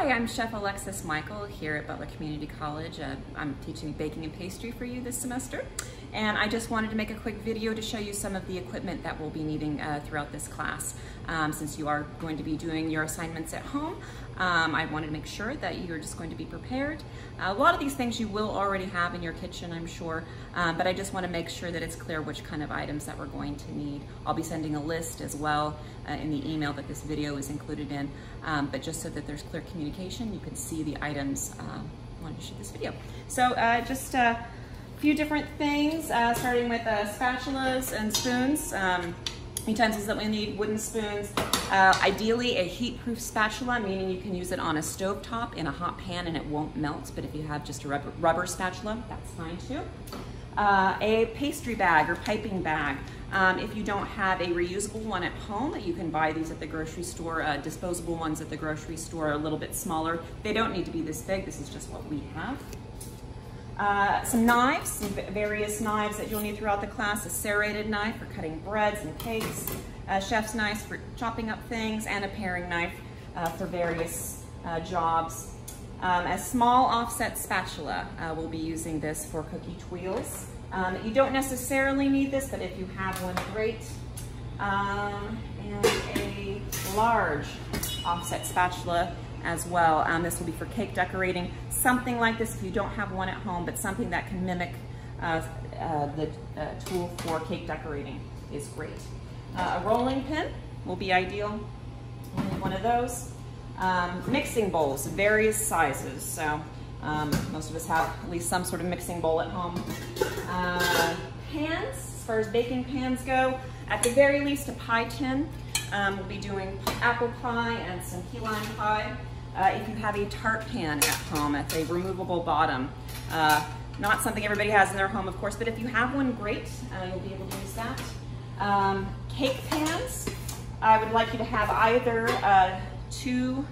Hi, I'm Chef Alexis Michael here at Butler Community College. I'm teaching baking and pastry for you this semester, and I just wanted to make a quick video to show you some of the equipment that we'll be needing throughout this class. Since you are going to be doing your assignments at home, I wanted to make sure that you're just going to be prepared. A lot of these things you will already have in your kitchen, I'm sure, but I just want to make sure that it's clear which kind of items that we're going to need. I'll be sending a list as well in the email that this video is included in, but just so that there's clear communication, you can see the items I wanted to shoot this video. So just a few different things, starting with spatulas and spoons. Utensils that we need: wooden spoons, ideally a heat-proof spatula, meaning you can use it on a stovetop in a hot pan and it won't melt, but if you have just a rubber spatula, that's fine too. A pastry bag or piping bag. If you don't have a reusable one at home, you can buy these at the grocery store. Disposable ones at the grocery store are a little bit smaller. They don't need to be this big. This is just what we have. Some knives, some various knives that you'll need throughout the class. A serrated knife for cutting breads and cakes, a chef's knife for chopping up things, and a paring knife for various jobs. A small offset spatula, we'll be using this for cookie twirls. You don't necessarily need this, but if you have one, great. And a large offset spatula as well. This will be for cake decorating. Something like this if you don't have one at home, but something that can mimic the tool for cake decorating is great. A rolling pin will be ideal. We'll need one of those. Mixing bowls, various sizes. So most of us have at least some sort of mixing bowl at home. Pans, as far as baking pans go, at the very least a pie tin. We'll be doing apple pie and some key lime pie. If you have a tart pan at home, it's a removable bottom. Not something everybody has in their home, of course, but if you have one, great. You'll be able to use that. Cake pans, I would like you to have either two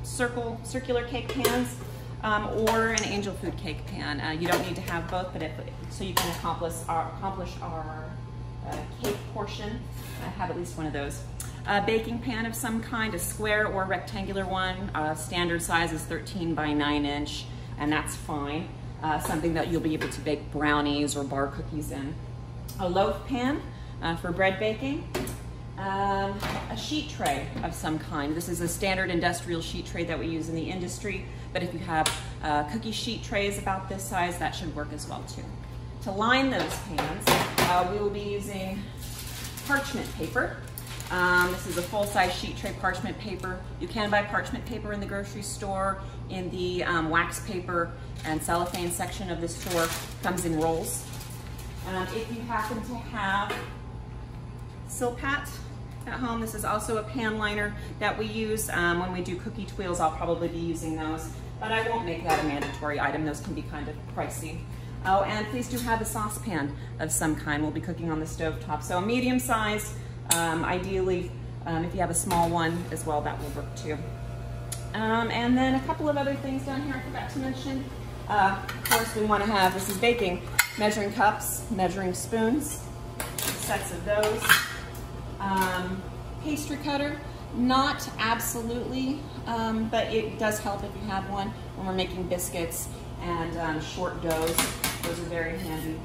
circular cake pans or an angel food cake pan. You don't need to have both, but so you can accomplish our cake portion, have at least one of those. A baking pan of some kind, a square or rectangular one. Standard size is 13 by 9 inch, and that's fine. Something that you'll be able to bake brownies or bar cookies in. A loaf pan for bread baking. A sheet tray of some kind. This is a standard industrial sheet tray that we use in the industry, but if you have cookie sheet trays about this size, that should work as well too. To line those pans, we will be using parchment paper. This is a full-size sheet tray parchment paper. You can buy parchment paper in the grocery store, in the wax paper and cellophane section of the store. Comes in rolls. If you happen to have Silpat at home, this is also a pan liner that we use when we do cookie twirls. I'll probably be using those, but I won't make that a mandatory item. Those can be kind of pricey. Oh, and please do have a saucepan of some kind. We'll be cooking on the stove top, so a medium size. Ideally, if you have a small one as well, that will work too. And then a couple of other things down here I forgot to mention. Of course, we want to have, this is baking, measuring cups, measuring spoons, sets of those. Pastry cutter, not absolutely, but it does help if you have one when we're making biscuits and short doughs. Those are very handy.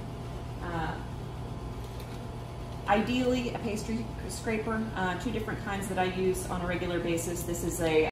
Ideally, a pastry scraper, two different kinds that I use on a regular basis. This is a